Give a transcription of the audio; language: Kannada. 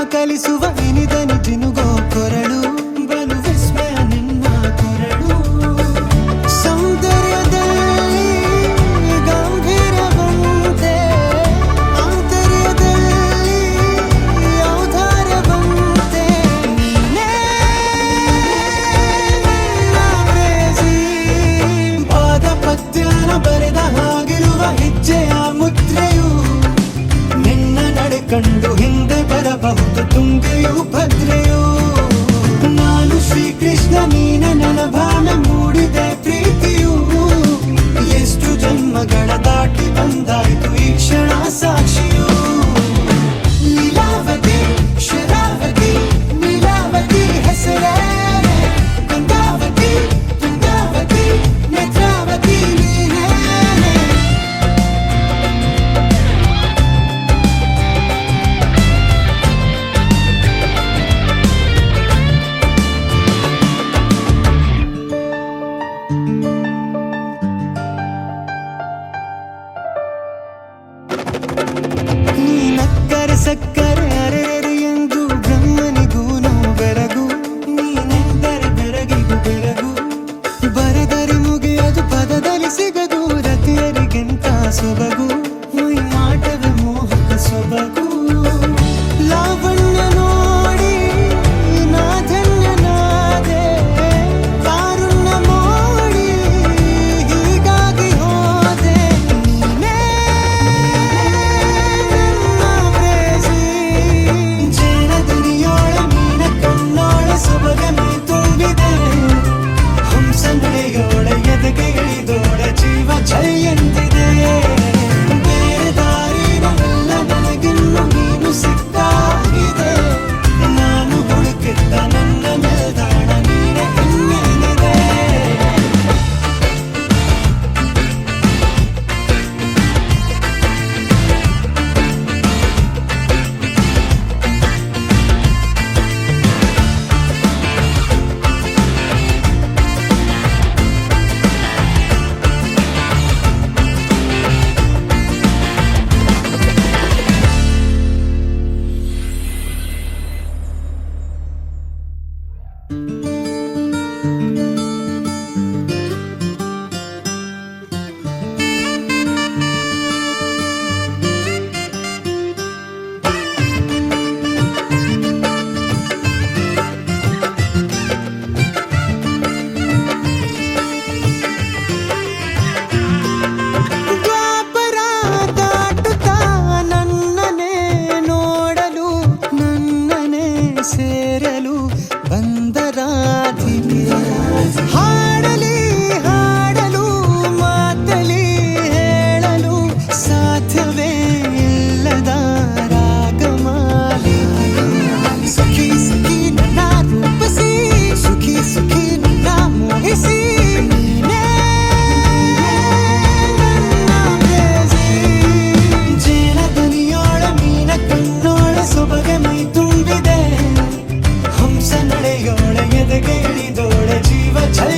ಕಲಿಸುವ ಇನಿದನಿ ತಿನುಗೋ ಕೊರಳು ಬಲು ವಿಸ್ಮಯ ನಿನ್ನ ಕೊರಳು ಸೌಂದರ್ಯದಲ್ಲಿ ಗಂಭೀರವಂತೆ ಆಂತರ್ಯದಲ್ಲಿ ಔದಾರ್ಯವಂತೆ ನೀನೇ ನನ್ನ ಪ್ರೇಯಸಿ ಪಾದ ಪದ್ಯನ ಬರೆದ ಹಾಗಿರುವ ಹೆಜ್ಜೆಯ ಮುದ್ರೆಯು ನಿನ್ನ ನಡೆ ಕಂಡು ಹಿಂದೆ ಬರಬಹುದು ತುಂಗೆಯು ಭದ್ರೆಯು ನಾನು ಶ್ರೀಕೃಷ್ಣ ನೀನೆ ನನ್ನ ಭಾವನೆ ಮೂಡಿದೆ ಪ್ರೀತಿಯು ಎಷ್ಟು ಜನ್ಮಗಳ ದಾಟಿ ಬಂದಾಯ್ತು ಈ ಕ್ಷಣ ಸಾಕ್ಷಿಯು ಲೀಲಾವತಿ ಶರಾವತಿ ನೀಲಾವತಿ ಹೆಸರೇ ಗಂಗಾವತಿ ತುಂಗಾವತಿ ನೇತ್ರಾವತಿ ನೀನೇ ನೀನಕ್ಕರೆ ಸಕ್ಕರೆ ಅರೆರೆ ಎಂದು ಬ್ರಹ್ಮನಿಗೂನು ಬೆರಗು ನೀನೆಂದರೆ ಬೆರಗಿಗೂ ಬೆರಗು ಬರೆದರೆ ಮುಗಿಯದು ಪದದಲ್ಲಿ ಸಿಗದು ರತಿಯರಿಗಿಂತ ಸೊಬಗು ಮೈ ಮಾಟವೇ ಮೋಹಕ ಸೊಬಗು ಲಾವಣ್ಯ ನೋಡಿ ನಾ ಧನ್ಯನಾದೆ ಕಾರುಣ್ಯ ಮೋಡಿ ಹೀಗಾಗಿ ಹೋದೆ ನೀನೇ ನನ್ನ ಪ್ರೇಯಸಿ ಜೇನ ದನಿಯೋಳ ಮೀನ ಕಣ್ಣೋಳ ಸೊಬಗೆ ಮೈ ತುಂಬಿದೆ ಹಂಸ ನಡೆಯೋಳ ಎದೆಗೆ ಇಳಿದೋಳ ಜೀವ ಛೈ ಎಂದಿದೆ ಬೇರೆ ದಾರಿನಲ್ಲ ನನಗಿನ್ನು ನೀನು ಸಿಕ್ಕಾಗಿದೆ ನಾನು ಹುಡುಕಿದ್ದ ನನ್ನ ನಿಲ್ದಾಣ ನೀನೆ ಇನ್ನೇನಿದೆ ದ್ವಾಪರ ದಾಟುತ್ತಾ ನನ್ನನೆ ನೋಡಲು ನನ್ನನೆ ಸೇರಲು ಬಂದ ರಾಧಿಕೆ ಹಾಡಲಿ ಹಾಡಲು ಮಾತಲಿ ಹೇಳಲು ಸಾಧ್ಯವೇ ಇಲ್ಲದ ರಾಗಮಾಲಿಕೆ ಸಖಿ ಸಖಿ ನನ್ನ ರೂಪಿಸಿ ಸುಖಿ ಸುಖಿ ನನ್ನ ಮೋಹಿಸಿ ನೀನೇ ನನ್ನ ಪ್ರೇಯಸಿ ಜೇನ ದನಿಯೋಳ ಮೀನ ಕಣ್ಣೋಳ ಸೊಬಗೆ ಮೈ ತುಂಬಿದೆ ಹಂಸ ನಡೆಯೋಳ ಎದೆಗೆ ಇಳಿದೋಳ ಜೀವ ಛೈ